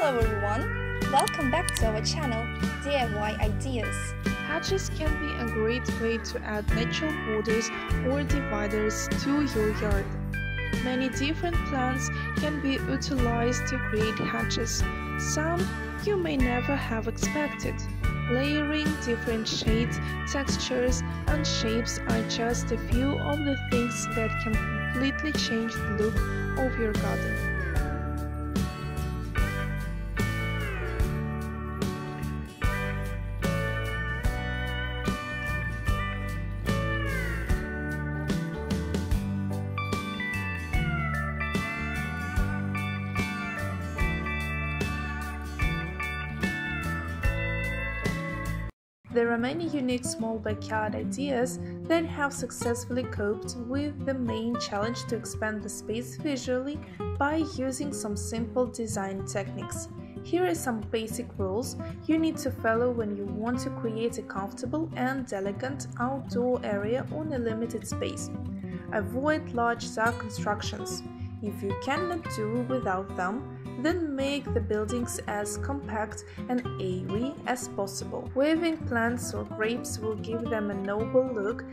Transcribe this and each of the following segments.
Hello everyone, welcome back to our channel DIY Ideas. Hedges can be a great way to add natural borders or dividers to your yard. Many different plants can be utilized to create hedges. Some you may never have expected. Layering different shades, textures, and shapes are just a few of the things that can completely change the look of your garden. There are many unique small backyard ideas that have successfully coped with the main challenge to expand the space visually by using some simple design techniques. Here are some basic rules you need to follow when you want to create a comfortable and elegant outdoor area on a limited space. Avoid large zag constructions. If you cannot do without them, then make the buildings as compact and airy as possible. Waving plants or grapes will give them a noble look.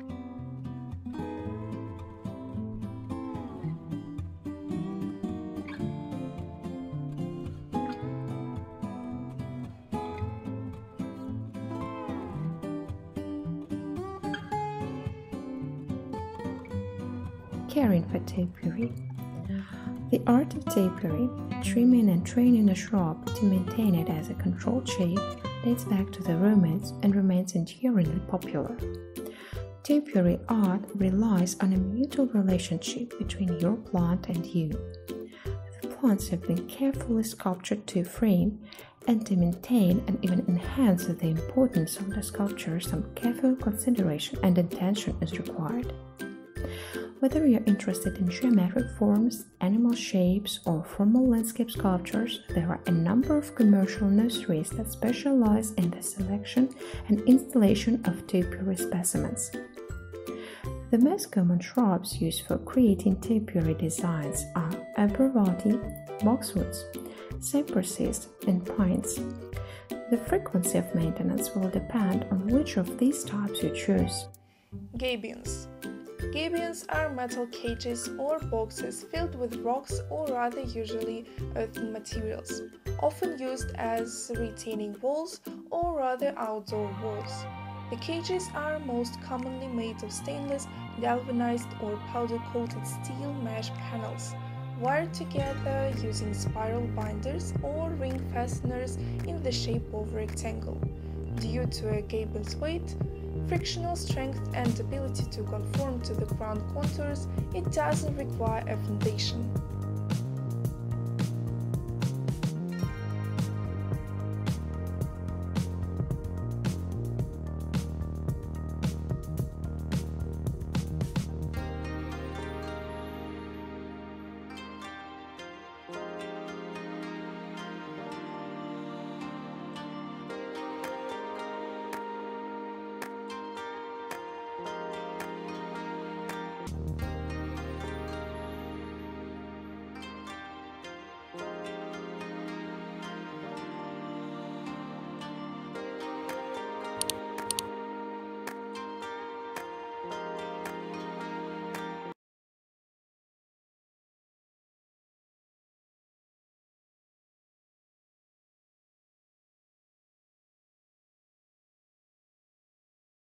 Caring for topiary. The art of topiary, trimming and training a shrub to maintain it as a controlled shape, dates back to the Romans and remains enduringly popular. Topiary art relies on a mutual relationship between your plant and you. The plants have been carefully sculptured to frame, and to maintain and even enhance the importance of the sculpture, some careful consideration and intention is required. Whether you're interested in geometric forms, animal shapes, or formal landscape sculptures, there are a number of commercial nurseries that specialize in the selection and installation of topiary specimens. The most common shrubs used for creating topiary designs are arborvitae, boxwoods, cypresses, and pines. The frequency of maintenance will depend on which of these types you choose. Gabions. Gabions are metal cages or boxes filled with rocks or other usually earthen materials, often used as retaining walls or other outdoor walls. The cages are most commonly made of stainless, galvanized or powder-coated steel mesh panels, wired together using spiral binders or ring fasteners in the shape of a rectangle. Due to a gabion's weight, frictional strength and ability to conform to the ground contours, it doesn't require a foundation.